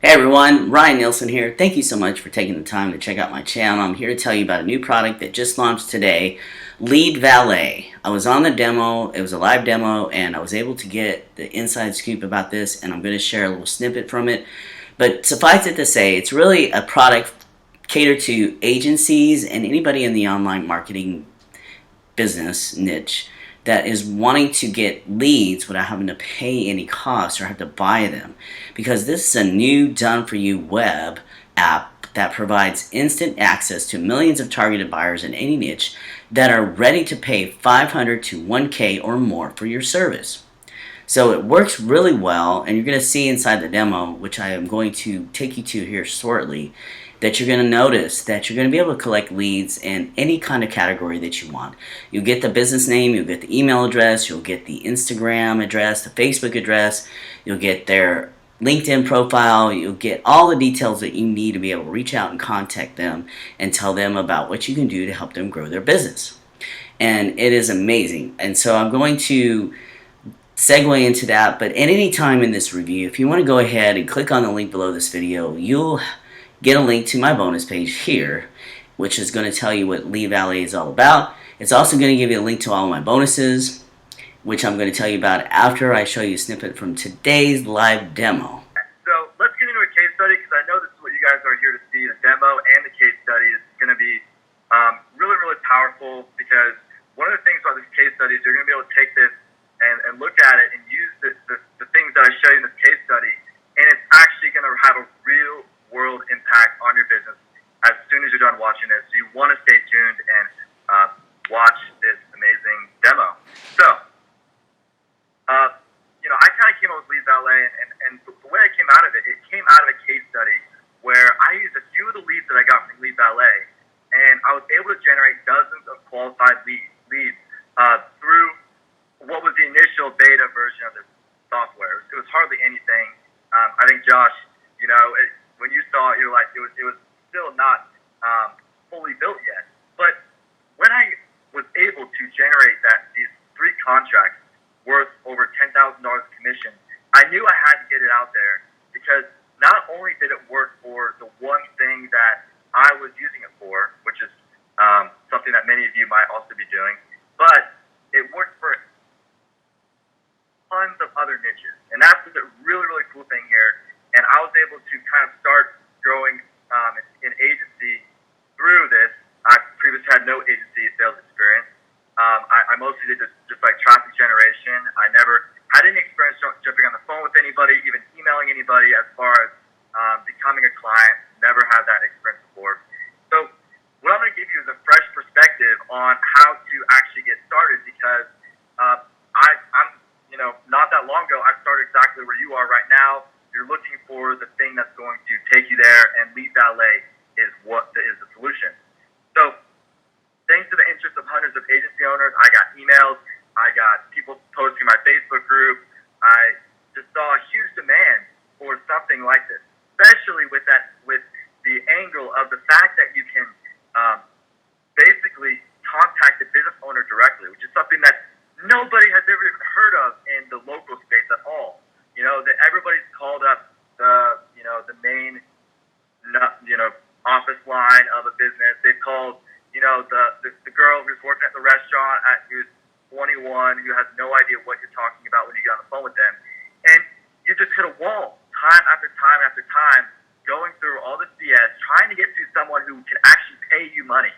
Hey everyone, Ryan Nielsen here. Thank you so much for taking the time to check out my channel. I'm here to tell you about a new product that just launched today, LeadValet. I was on the demo, it was a live demo, and I was able to get the inside scoop about this, and I'm going to share a little snippet from it. But suffice it to say, it's really a product catered to agencies and anybody in the online marketing business niche that is wanting to get leads without having to pay any costs or have to buy them, because this is a new done-for-you web app that provides instant access to millions of targeted buyers in any niche that are ready to pay 500 to 1K or more for your service. So it works really well, and you're going to see inside the demo, which I am going to take you to here shortly, that you're going to notice that you're going to be able to collect leads in any kind of category that you want. You'll get the business name, you'll get the email address, you'll get the Instagram address, the Facebook address, you'll get their LinkedIn profile, you'll get all the details that you need to be able to reach out and contact them and tell them about what you can do to help them grow their business. And it is amazing. And so I'm going to segue into that, but at any time in this review, if you want to go ahead and click on the link below this video, you'll get a link to my bonus page here, which is going to tell you what LeadValet is all about. It's also going to give you a link to all of my bonuses, which I'm going to tell you about after I show you a snippet from today's live demo. So let's get into a case study, because I know this is what you guys are here to see. The demo and the case study is going to be really, really powerful, because one of the things about this case study is you're going to be able to take this and look at it and use the things that I show you in this case study, and it's actually going to have a real world impact on your business as soon as you're done watching this. So you want to stay tuned and watch this amazing demo. So, I kind of came up with LeadValet, and the way I came out of it, it came out of a case study where I used a few of the leads that I got from LeadValet, and I was able to generate dozens of qualified leads through what was the initial beta version of this software. It was hardly anything. I think Josh, when you saw it, you were like, it was still not fully built yet. But when I was able to generate these 3 contracts worth over $10,000 commission, I knew I had to get it out there, because not only did it work for the one thing that I was using it for, which is something that many of you might also be doing, but it worked for tons of other niches. And that's the really, really cool thing here. And I was able to kind of start growing an agency through this. I previously had no agency sales experience. I mostly did just like traffic generation. I never had any experience jumping on the phone with anybody, even emailing anybody as far as becoming a client. Never had that experience before. So what I'm going to give you is a fresh perspective on how to actually get started, because I'm not that long ago, I started exactly where you are right now. You're looking for the thing that's going to take you there, and LeadValet is the solution. So, thanks to the interest of hundreds of agency owners, I got emails, I got people posting my Facebook group. I just saw a huge demand for something like this, especially with the angle of the fact that you can basically contact the business owner directly, which is something that nobody has ever heard of in the local space at all. That everybody's called up the main office line of a business. They've called the girl who's working at the restaurant who's 21, who has no idea what you're talking about when you get on the phone with them, and you just hit a wall time after time after time, going through all this BS, trying to get to someone who can actually pay you money.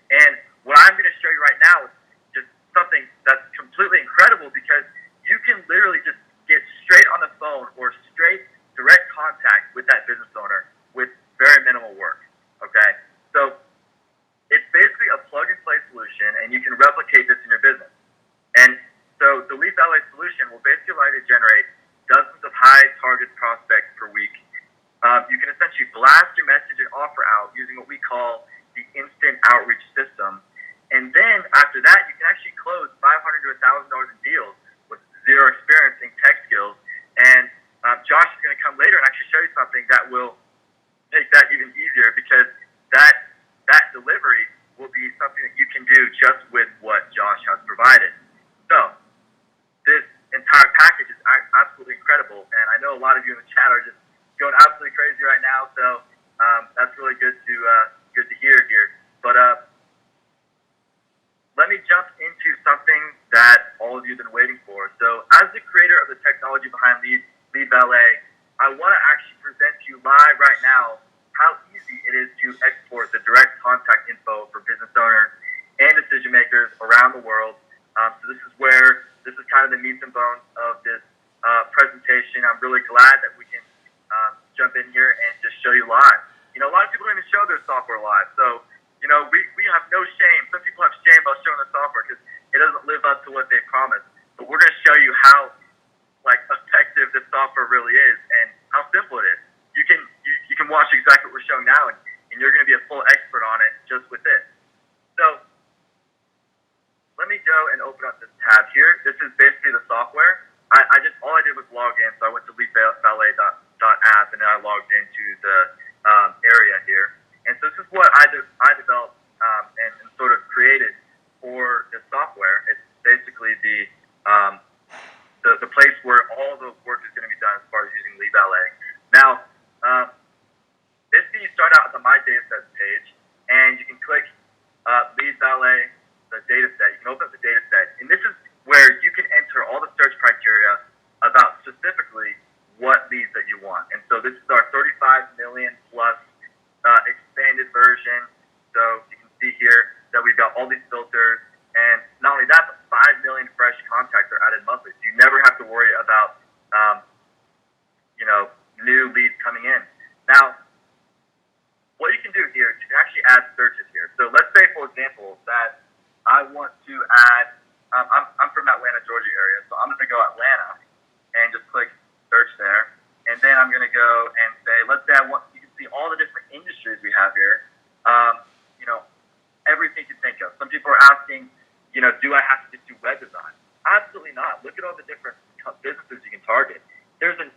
And what I'm going to show you right now is just something that's completely incredible, because you can literally just get straight on the phone or straight direct contact with that business owner with very minimal work. Okay? So it's basically a plug-and-play solution, and you can replicate this in your business. And so the LeadValet solution will basically allow you to generate dozens of high-target prospects per week. You can essentially blast your message and offer out using what we call the instant outreach system. And then after that, you can actually close $500 to $1,000 in deals with zero experience in tech skills. And Josh is going to come later and actually show you something that will make that even easier, because that delivery will be something that you can do just with what Josh has provided. So this entire package is absolutely incredible, and I know a lot of you in the chat are just going absolutely crazy right now. So that's really good to hear here. But let me jump into something that all of you have been waiting for. So as the creator of the technology behind LeadValet, I want to actually present to you live right now how easy it is to export the direct contact info for business owners and decision makers around the world. So this is kind of the meat and bones of this presentation. I'm really glad that we can jump in here and just show you live. A lot of people don't even show their software live. So we have no shame. Some people have shame about showing their software because it doesn't live up to what they promised. But we're going to show you how effective this software really is and how simple it is. You can watch exactly what we're showing now, and you're going to be a full expert on it just with this. So let me go and open up this tab here. This is basically the software. All I did was log in. So I went to LeadValet.app and then I logged into the area here. And so this is what I developed and sort of created for this software. It's basically the place where all the work is going to be done as far as using LeadValet. Now, basically you start out at the My Datasets page, and you can click LeadValet, the data set. You can open up the data set, and this is where you can enter all the search criteria about specifically what leads that you want. And so this is our 35 million plus expanded version. So you can see here that we've got all these filters, and not only that, but 5 million fresh contacts are added monthly. So you never have to worry about new leads coming in. Now, what you can do here is you can actually add searches here. So let's say, for example, that I want to add. I'm from Atlanta, Georgia area, so I'm going to go Atlanta and just click search there, and then I'm going to go and say, let's say you can see all the different industries we have here. Everything you can think of. Some people are asking, do I have to just do web design? Absolutely not. Look at all the different businesses you can target. There's an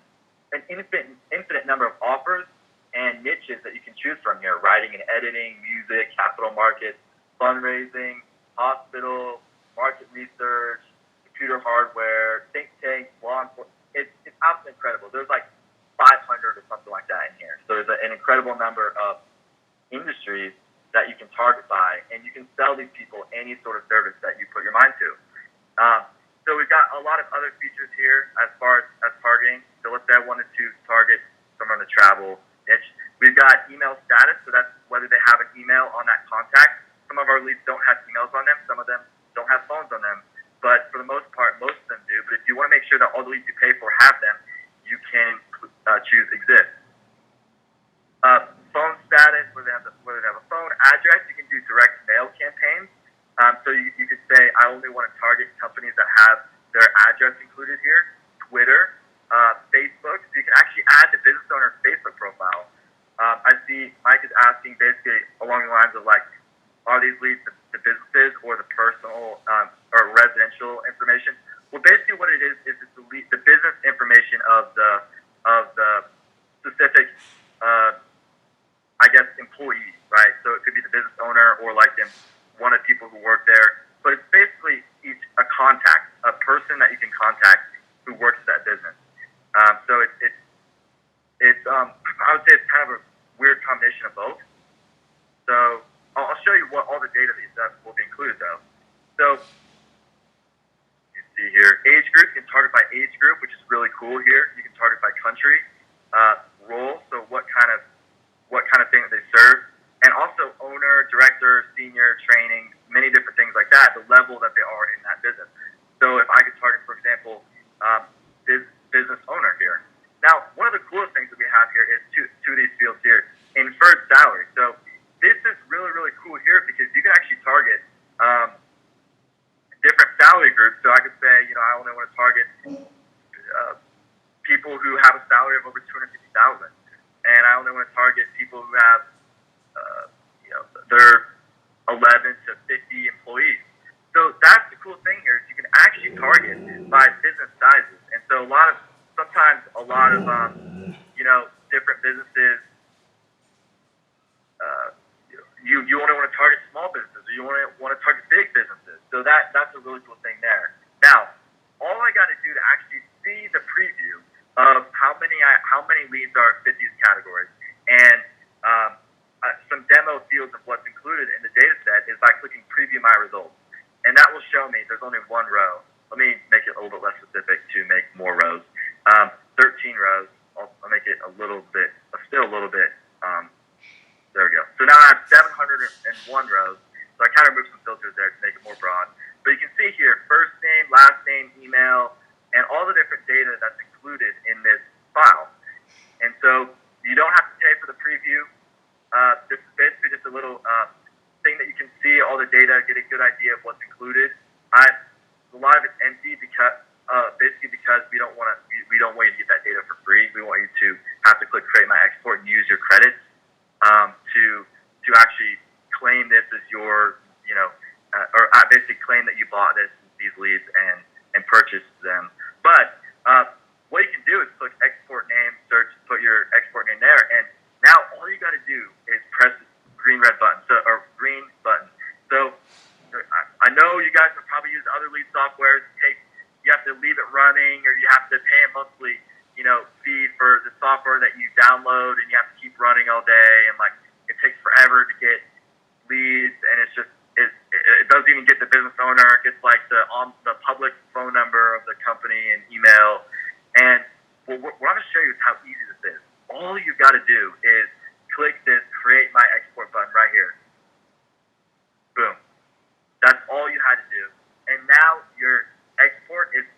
infinite number of offers and niches that you can choose from here: writing and editing, music, capital markets, fundraising, hospital, market research, computer hardware, think tank, law enforcement. It's absolutely incredible. There's like 500 or something like that in here. So there's an incredible number of industries that you can target by, and you can sell these people any sort of service that you put your mind to. So we've got a lot of other features here as far as targeting. So let's say I wanted to target someone in the travel niche. We've got email status, so that's whether they have an email on that contact. Some of our leads don't have emails on them. Some of them don't have phones on them. But for the most part, most of them do. But if you want to make sure that all the leads you pay for have them, you can choose exist. Phone status, whether they have a phone address, you can do direct mail campaigns. So you could say, I only want to target companies that have their address included here. Twitter, Facebook, so you can actually add the business owner's Facebook profile. I see Mike is asking basically along the lines of are these leads the businesses or the personal or residential information? Well, basically what it is it's the business information of the specific employee, right? So it could be the business owner or one of the people who work there. But it's basically a contact, a person that you can contact who works at that business. So it's I would say it's kind of a weird combination of both. So I'll show you what all the data that will be included though. So you can see here, age group, you can target by age group, which is really cool here. You can target by country, role, so what kind of thing they serve, and also owner, director, senior, training, many different things like that, the level that they are in that business. So if I could target, for example, business owner here. Now, one of the coolest things that we have here is two of these fields here, inferred salary. So this is really, really cool here because you can actually target different salary groups. So I could say, I only want to target people who have a salary of over $250,000, and I only want to target people who have, they're 11 to 50 employees. So that's the cool thing here is you can actually target by business sizes, and so sometimes a lot of different businesses. You only want to target small businesses, or you only want to target big businesses. So that's a really cool thing there. Now, all I got to do to actually see the preview of how many leads fit these categories, and some demo fields of what's included in the data set is by clicking Preview My Results, and that will show me there's only one row. Let me make it a little bit less specific to make more rows. 13 rows. I'll make it still a little bit. There we go. So now I have 701 rows. So I kind of moved some filters there to make it more broad. But you can see here, first name, last name, email, and all the different data that's included in this file. And so you don't have to pay for the preview. This is basically just a little thing that you can see all the data, get a good idea of what's included. A lot of it's empty because we don't want you to get that data for free. We want you to have to click Create My Export and use your credits to actually claim this as your, or basically claim that you bought these leads and purchased them. But what you can do is click Export Name, search, put your export name there, and now all you got to do is press this green button. So I know you guys have probably used other lead softwares. You have to leave it running, or you have to pay a monthly, fee for the software that you download, and you have to keep running all day, and it takes forever to get leads, and it doesn't even get the business owner. It gets the public phone number of the company and email. And what I'm going to show you is how easy this is. All you've got to do is click this Create My Export button right here. Boom. That's all you had to do. And now your export is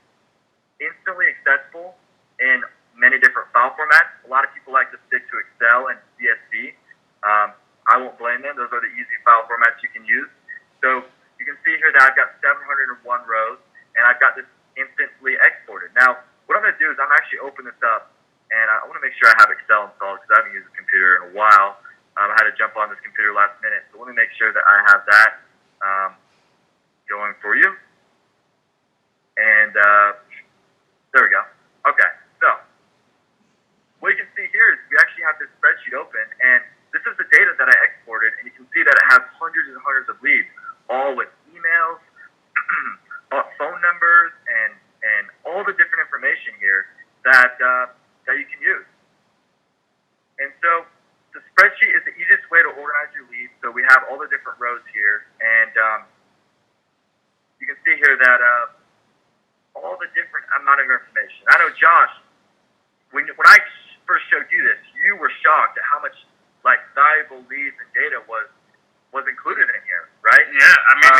instantly accessible in many different file formats. A lot of people like to stick to Excel and CSV. I won't blame them. Those are the easy file formats you can use. So you can see here that I've got 701 rows, and I've got this instantly exported. Now, what I'm going to do is I'm actually open this up, and I want to make sure I have Excel installed because I haven't used the computer in a while. I had to jump on this computer last minute, so let me make sure that I have that going for you. And there we go. Okay, so what you can see here is we actually have this spreadsheet open, and this is the data that I exported, and you can see that it has hundreds and hundreds of leads, all with emails, phone numbers, and all the different information here that you can use. And so the spreadsheet is the easiest way to organize your leads. So we have all the different rows here, and you can see here that all the different amount of information. I know, Josh, when I first showed you this, you were shocked at how much valuable leads and data was included in here, right? Yeah, I mean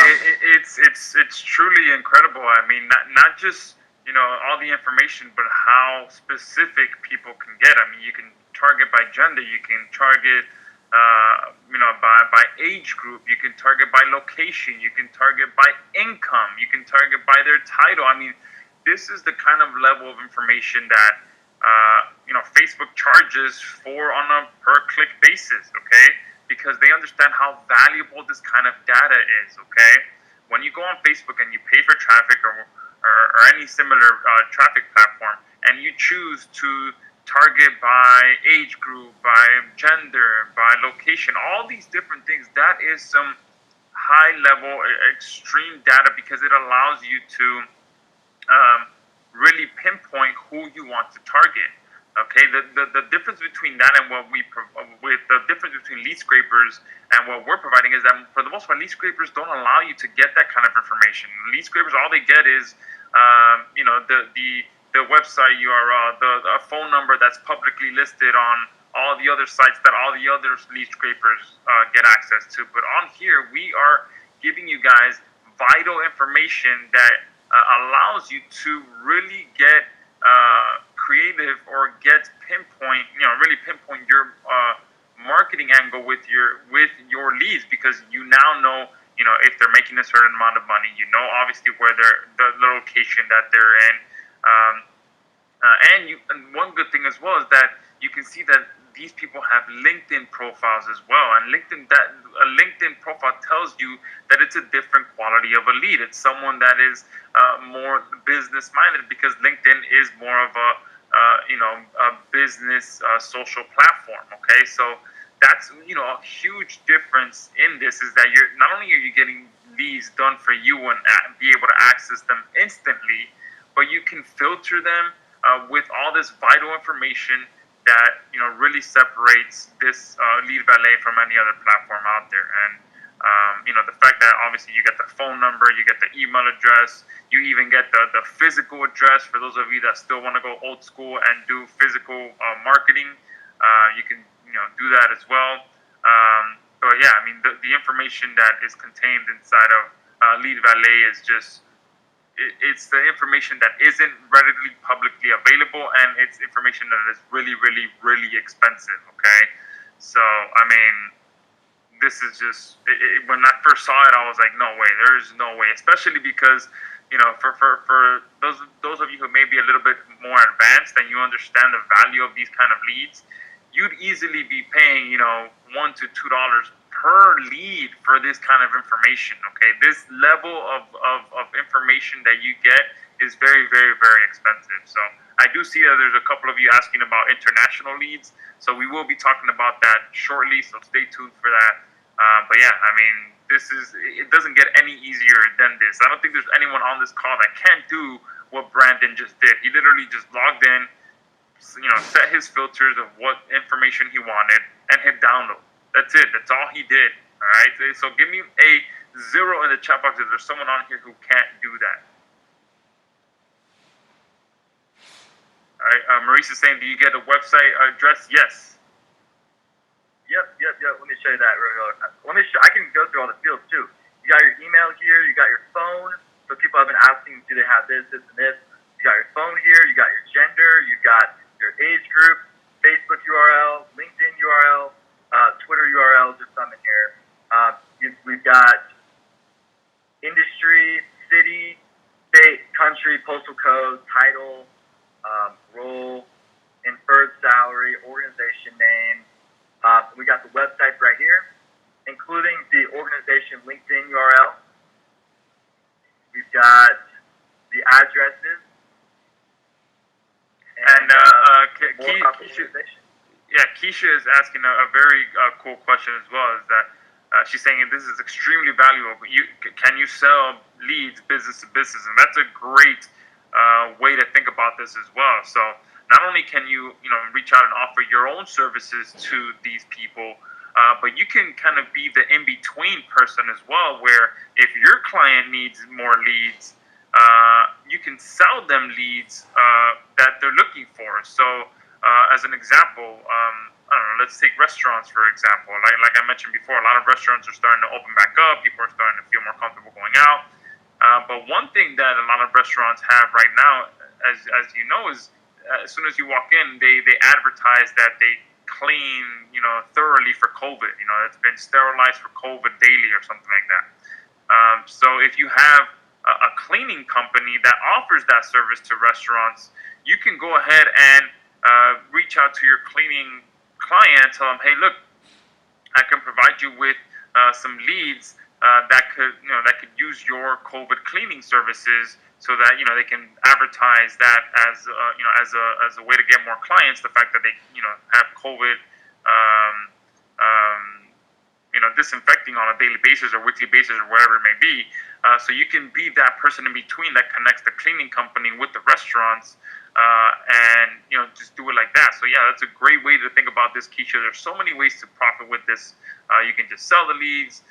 it's truly incredible. I mean, not just all the information, but how specific people can get. I mean, you can target by gender, you can target by age group, you can target by location, you can target by income, you can target by their title. I mean, this is the kind of level of information that Facebook charges for on a per-click basis, okay? Because they understand how valuable this kind of data is, okay? When you go on Facebook and you pay for traffic or any similar traffic platform, and you choose to target by age group, by gender, by location, all these different things, that is some high-level, extreme data because it allows you to really pinpoint who you want to target. Okay, the difference between that and the difference between lead scrapers and what we're providing is that for the most part, lead scrapers don't allow you to get that kind of information. Lead scrapers, all they get is, the website URL, a phone number that's publicly listed on all the other sites that all the other lead scrapers get access to. But on here, we are giving you guys vital information that allows you to really get creative or really pinpoint your marketing angle with your leads, because you now know if they're making a certain amount of money, obviously where the location that they're in, and one good thing as well is that you can see that these people have LinkedIn profiles as well, and a LinkedIn profile tells you that it's a different quality of a lead. It's someone that is more business minded, because LinkedIn is more of a business social platform. Okay, so that's a huge difference in this, is that you're not only are you getting leads done for you and be able to access them instantly, but you can filter them with all this vital information that really separates this LeadValet from any other platform out there. And the fact that obviously you get the phone number, you get the email address, you even get the physical address for those of you that still want to go old school and do physical marketing. You can do that as well. But yeah, I mean the information that is contained inside of LeadValet is just it's the information that isn't readily publicly available, and it's information that is really, really, really expensive. Okay, so I mean, this is just when I first saw it, I was like, no way, there is no way, especially because for those of you who may be a little bit more advanced and you understand the value of these kind of leads, you'd easily be paying $1 to $2 per lead for this kind of information. Okay, this level of information that you get is very, very, very expensive. So I do see that there's a couple of you asking about international leads, so we will be talking about that shortly, so stay tuned for that. But yeah, I mean, it doesn't get any easier than this. I don't think there's anyone on this call that can't do what Brandon just did. He literally just logged in, set his filters of what information he wanted, and hit download. That's it. That's all he did. All right. So give me a 0 in the chat box if there's someone on here who can't do that. All right. Maurice is saying, do you get a website address? Yes. Yep. Let me show you that. I can go through all the fields too. You got your email here. You got your phone. So people have been asking, do they have this, this, and this? You got your phone here. You got your gender. You got your age group, Facebook URL, LinkedIn URL. Twitter URLs or some in here. We've got industry, city, state, country, postal code, title, role, inferred salary, organization name. We got the website right here, including the organization LinkedIn URL. We've got the addresses. And more about the organization. Yeah, Keisha is asking a very cool question as well. Is that she's saying this is extremely valuable. Can you sell leads business to business? And that's a great way to think about this as well. So not only can you reach out and offer your own services to these people, but you can kind of be the in between person as well. Where if your client needs more leads, you can sell them leads that they're looking for. So. As an example, I don't know, let's take restaurants, for example. Like I mentioned before, a lot of restaurants are starting to open back up. People are starting to feel more comfortable going out. But one thing that a lot of restaurants have right now, as you know, is as soon as you walk in, they advertise that they clean, thoroughly for COVID. It's been sterilized for COVID daily or something like that. So if you have a cleaning company that offers that service to restaurants, you can go ahead and reach out to your cleaning client, tell them, hey, look, I can provide you with some leads that could use your COVID cleaning services, so that they can advertise that as a way to get more clients. The fact that they have COVID disinfecting on a daily basis or weekly basis or whatever it may be. So you can be that person in between that connects the cleaning company with the restaurants, and just do it like that. So yeah, that's a great way to think about this, Keisha. There's so many ways to profit with this. You can just sell the leads.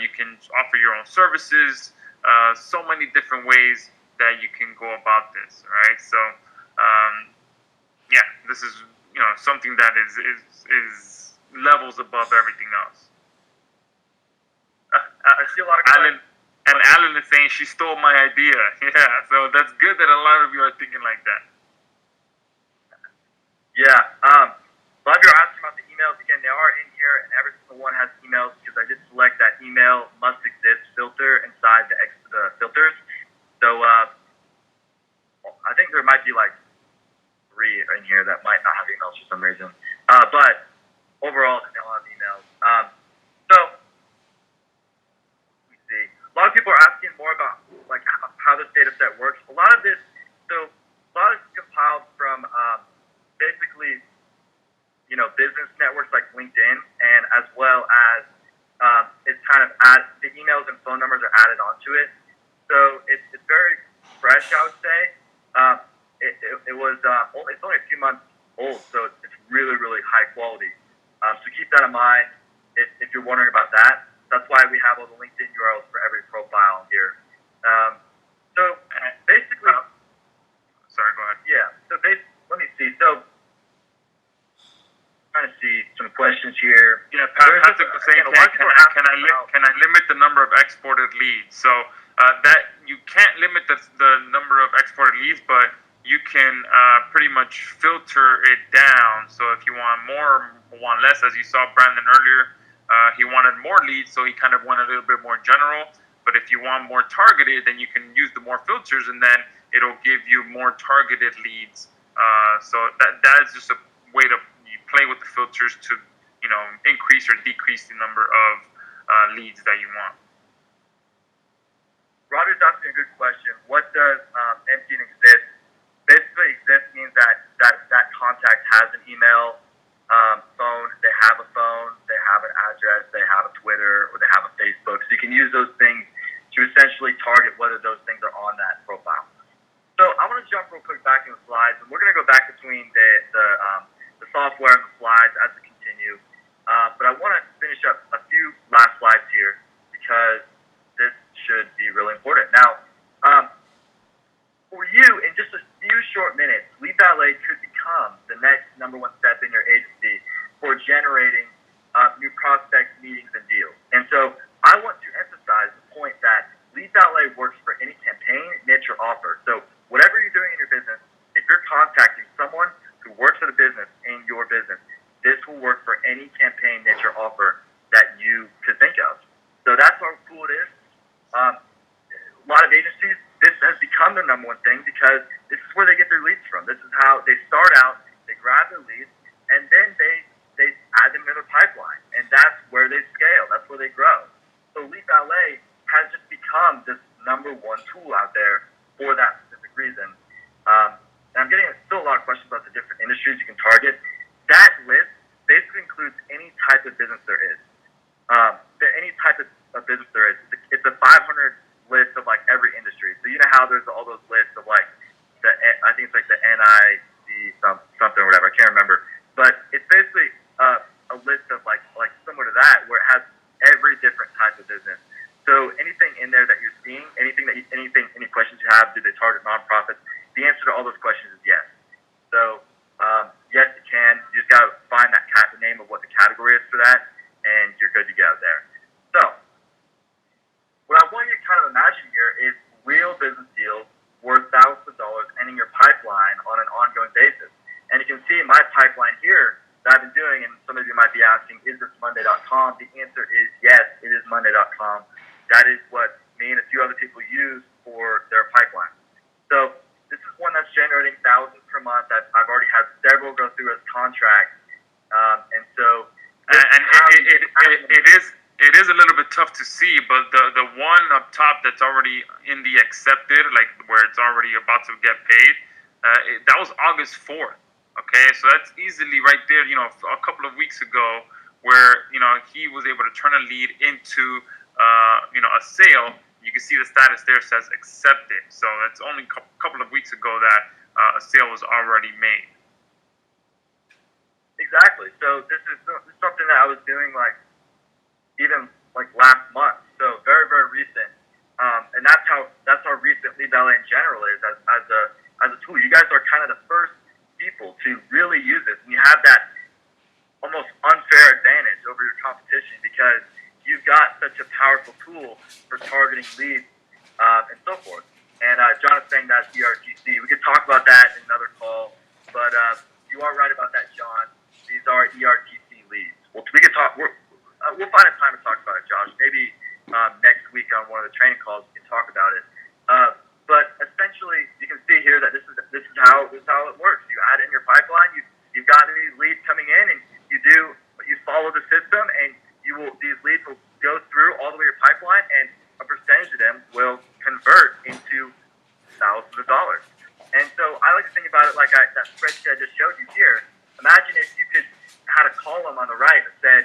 You can offer your own services. So many different ways that you can go about this. Right. So yeah, this is something that is levels above everything else. I see a lot of Alan is saying she stole my idea. Yeah, so that's good that a lot of you are thinking like that. Yeah. A lot of you are asking about the emails. Again, they are in here, and every single one has emails because I did select that email must exist filter inside the filters. So I think there might be like 3 in here that might not have emails for some reason. But overall, they all have emails. So let me see. A lot of people are asking more about like how this data set works. A lot of this is compiled from basically, business networks like LinkedIn, and as well as it's kind of the emails and phone numbers are added onto it. So it's very fresh, I would say. it was it's only a few months old, so it's really, really high quality. So keep that in mind if you're wondering about that. That's why we have all the LinkedIn URLs for every profile here. So basically, sorry, go ahead. yeah. So let me see. So trying to see some questions here. Yeah, Patrick was saying, can I limit the number of exported leads? So that you can't limit the number of exported leads, but you can pretty much filter it down. So if you want more or want less, as you saw Brandon earlier, he wanted more leads, so he kind of went a little bit more general. But if you want more targeted, then you can use the more filters, and then it'll give you more targeted leads. So that is just a way to play with the filters to, increase or decrease the number of leads that you want. Roger's asking a good question. What does empty and exist? Basically, exist means that contact has an email, phone, they have a phone, they have an address, they have a Twitter, or they have a Facebook. So you can use those things to essentially target whether those things are on that profile. So I want to jump real quick back in the slides, and we're going to go back between the software and the slides as we continue. But I want to finish up a few last slides here because this should be really important. Now, for you, in just a few short minutes, LeadValet could become the next number one step in your agency for generating new prospects, meetings, and deals. And so I want to emphasize the point that LeadValet works for any campaign, niche, or offer. So whatever you're doing in your business, if you're contacting someone who works at a business in your business, this will work for any campaign, niche, or offer that you could think of. So that's how cool it is. A lot of agencies, this has become their number one thing because this is where they get their leads from. This is how they start out, they grab their leads, and then they add them to their pipeline. And that's where they scale. That's where they grow. So LeadValet has just become this number one tool out there for that specific reason. And I'm getting still a lot of questions about the different industries you can target. That list basically includes any type of business there is. Any type of business there is. It's a 500 list of like every industry. So you know how there's all those lists of like I think it's like the NIC something or whatever. I can't remember. But it's basically a list of like similar to that where it has every different type of business. So anything in there that you're seeing, any questions you have, do they target nonprofits? The answer to all those questions is yes. So yes, you can. You just gotta find the name of what the category is for that, and you're good to go there. So what I want you to kind of imagine here is real business deals worth thousands of dollars ending your pipeline on an ongoing basis. And you can see my pipeline here that I've been doing, and some of you might be asking, is this Monday.com? The answer is yes, it is Monday.com. That is what me and a few other people use for their pipeline. So this is one that's generating thousands per month. I've already had several go through as contracts. And so... It is a little bit tough to see, but the one up top that's already in the accepted, like where it's already about to get paid, that was August 4th. Okay, so that's easily right there, a couple of weeks ago where, he was able to turn a lead into, a sale. You can see the status there says accepted. So that's only a couple of weeks ago that a sale was already made. Exactly. So this is something that I was doing even last month. So very, very recent. And that's how recent LeadValet in general is as a tool. You guys are kind of the first people to really use this, and you have that almost unfair advantage over your competition because you've got such a powerful tool for targeting leads and so forth. And John is saying that's ERTC. We could talk about that in another call, but you are right about that, John. These are ERTC leads. Well, we could talk. We'll find a time to talk about it, Josh. Maybe next week on one of the training calls we can talk about it. But essentially, you can see here that this is how it works. You add it in your pipeline. You've got these leads coming in, and you follow the system, and these leads will go through all the way to your pipeline, and a percentage of them will convert into thousands of dollars. And so I like to think about it like that spreadsheet I just showed you here. Imagine if you had a column on the right that said,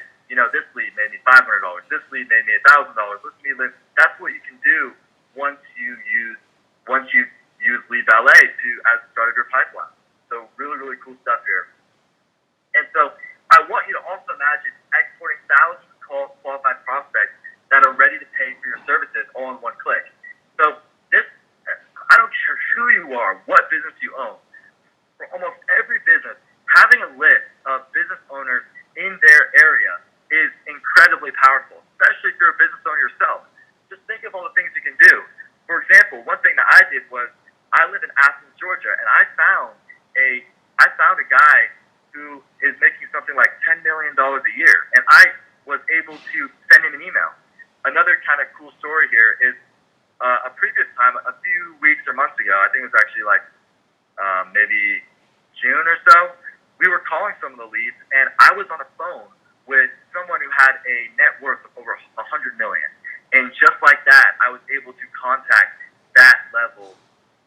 this lead made me $500. This lead made me $1,000. That's what you can do once you use LeadValet as the start of your business you own. For almost every business, having a list of business owners in their area is incredibly powerful, especially if you're a business owner yourself. Just think of all the things you can do. For example, one thing that I did was I live in Athens, Georgia, and I found a guy who is making something like $10 million a year, and I was able to send him an email. Another kind of cool story here is a previous time, a few weeks or months ago, I think it was actually like maybe June or so, we were calling some of the leads, and I was on the phone with someone who had a net worth of over $100 million. And just like that, I was able to contact that level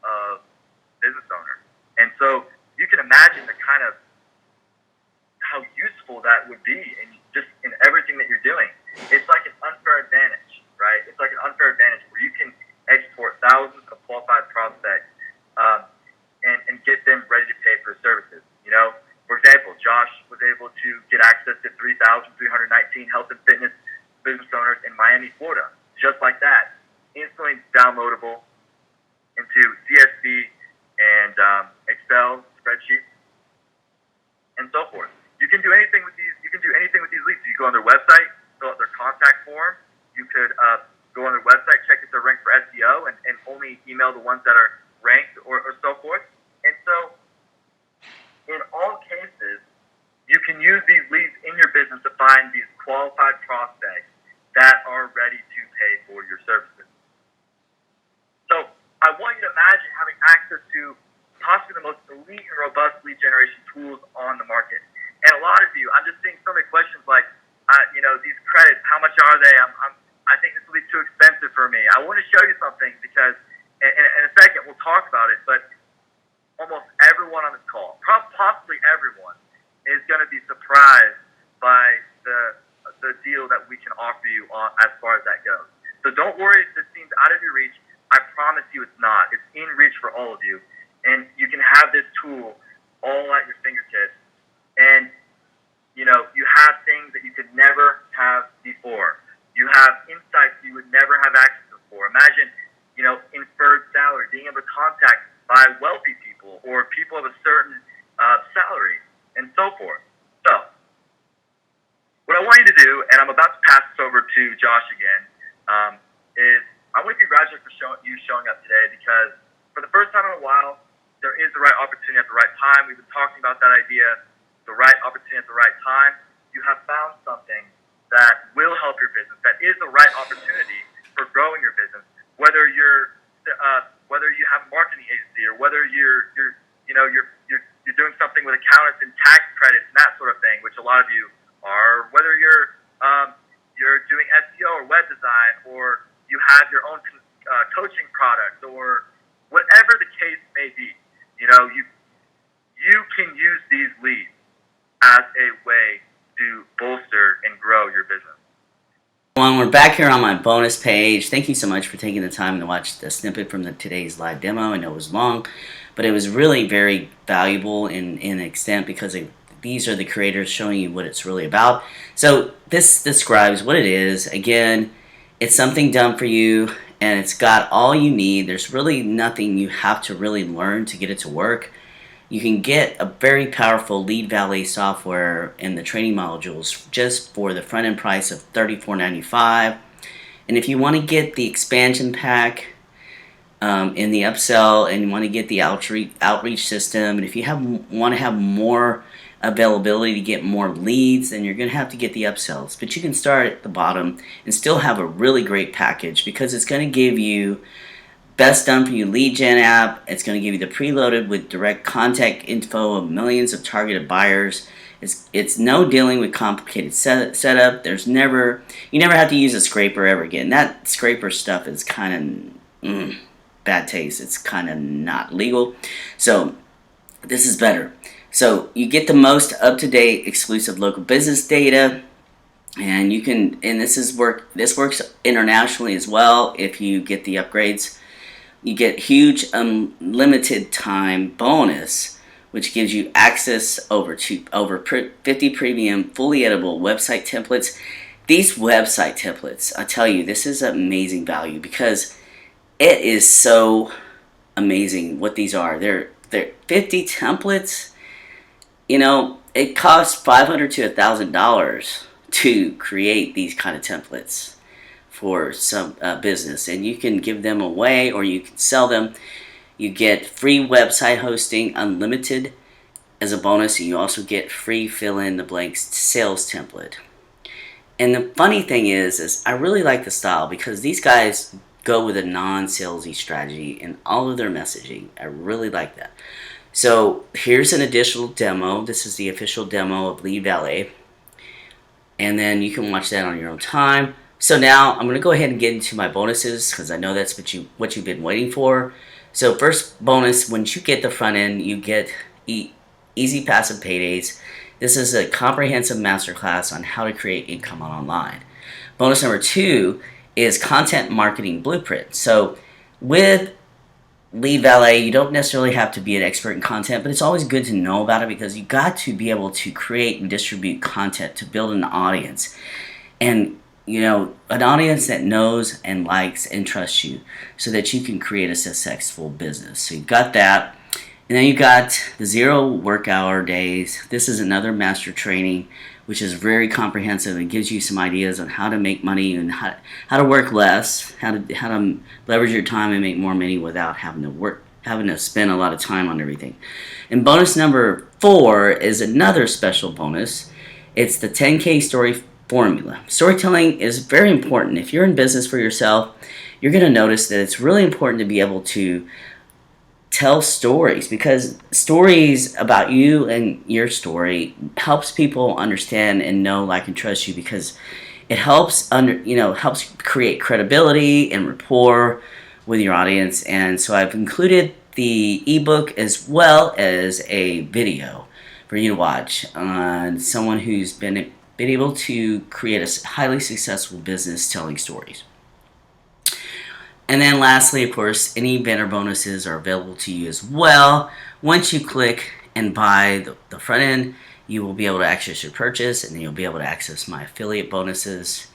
of business owner. And so you can imagine the kind of how useful that would be in everything that you're doing. It's like an unfair advantage, right? It's like an unfair advantage where you can export thousands of qualified prospects and get them ready to pay for services. You know, for example, Josh was able to get access to 3,319 health and fitness business owners in Miami, Florida, just like that, instantly downloadable into CSV and Excel spreadsheets and so forth. You can do anything with these. You can do anything with these leads. You go on their website, fill out their contact form. You could go on their website, check if they're ranked for SEO, and only email the ones that are ranked or so forth. And so, in all cases, you can use these leads in your business to find these qualified prospects that are ready to pay for your services. So I want you to imagine having access to possibly the most elite and robust lead generation tools on the market. And a lot of you, I'm just seeing so many questions like, these credits, how much are they? I think this will be too expensive for me. I want to show you something because, in a second, we'll talk about it, but almost everyone on this call, possibly everyone, is going to be surprised by the deal that we can offer you on as far as that goes. So don't worry if this seems out of your reach. I promise you it's not. It's in reach for all of you. And you can have this tool all at your fingertips. And, you have things that you could never have before. You have insights you would never have access to before. Imagine, inferred salary, being able to contact by wealthy people or people of a certain salary and so forth. So, what I want you to do, and I'm about to pass this over to Josh again, is I want to congratulate you for showing up today because for the first time in a while, there is the right opportunity at the right time. We've been talking about that idea, the right opportunity at the right time. You have found something that will help your business, that is the right opportunity for growing your business, whether you have a marketing agency or whether you're doing something with accountants and tax credits and that sort of thing, which a lot of you are, whether you're doing SEO or web design, or you have your own coaching product, or whatever the case may be. You can use these leads as a way to bolster and grow your business. Well, we're back here on my bonus page. Thank you so much for taking the time to watch the snippet from today's live demo. I know it was long, but it was really very valuable in extent because these are the creators showing you what it's really about. So this describes what it is. Again, it's something done for you, and it's got all you need. There's really nothing you have to really learn to get it to work. You can get a very powerful LeadValet software in the training modules just for the front end price of $34.95. And if you want to get the expansion pack in the upsell, and you want to get the outreach system, and if you want to have more availability to get more leads, then you're going to have to get the upsells. But you can start at the bottom and still have a really great package because it's going to give you best done for you lead gen app. It's going to give you the preloaded with direct contact info of millions of targeted buyers. It's no dealing with complicated setup. You never have to use a scraper ever again. That scraper stuff is kind of bad taste. It's kind of not legal. So this is better. So you get the most up-to-date exclusive local business data, and you can, and this works internationally as well. If you get the upgrades, you get huge unlimited time bonus, which gives you access over 50 premium fully editable website templates. These website templates, I tell you, this is amazing value because it is so amazing what these are. They're 50 templates. You know, it costs $500 to $1,000 to create these kind of templates for some business, and you can give them away or you can sell them. You get free website hosting, unlimited, as a bonus, and you also get free fill-in-the-blanks sales template. And the funny thing is I really like the style because these guys go with a non-salesy strategy in all of their messaging. I really like that. So here's an additional demo. This is the official demo of LeadValet. And then you can watch that on your own time. So now I'm going to go ahead and get into my bonuses because I know that's what you've been waiting for. So first bonus, once you get the front end, you get easy passive paydays. This is a comprehensive masterclass on how to create income online. Bonus number 2 is content marketing blueprint. So with LeadValet, you don't necessarily have to be an expert in content, but it's always good to know about it because you got to be able to create and distribute content to build an audience. And you know, an audience that knows and likes and trusts you so that you can create a successful business. So you've got that. And then you got the 0 work hour days. This is another master training, which is very comprehensive and gives you some ideas on how to make money and how to work less, how to leverage your time and make more money without having to spend a lot of time on everything. And bonus number 4 is another special bonus. It's the 10K story formula. Storytelling is very important. If you're in business for yourself, you're going to notice that it's really important to be able to tell stories, because stories about you and your story helps people understand and know, like, and trust you, because it helps helps create credibility and rapport with your audience. And so I've included the ebook as well as a video for you to watch on someone who's been able to create a highly successful business telling stories. And then lastly, of course, any banner bonuses are available to you as well. Once you click and buy the front end, you will be able to access your purchase, and then you'll be able to access my affiliate bonuses.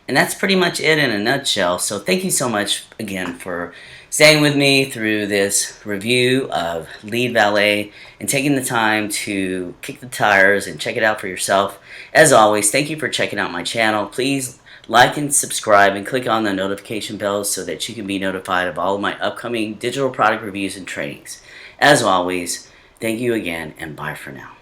And that's pretty much it in a nutshell. So thank you so much again for staying with me through this review of LeadValet and taking the time to kick the tires and check it out for yourself. As always, thank you for checking out my channel. Please like and subscribe and click on the notification bell so that you can be notified of all of my upcoming digital product reviews and trainings. As always, thank you again, and bye for now.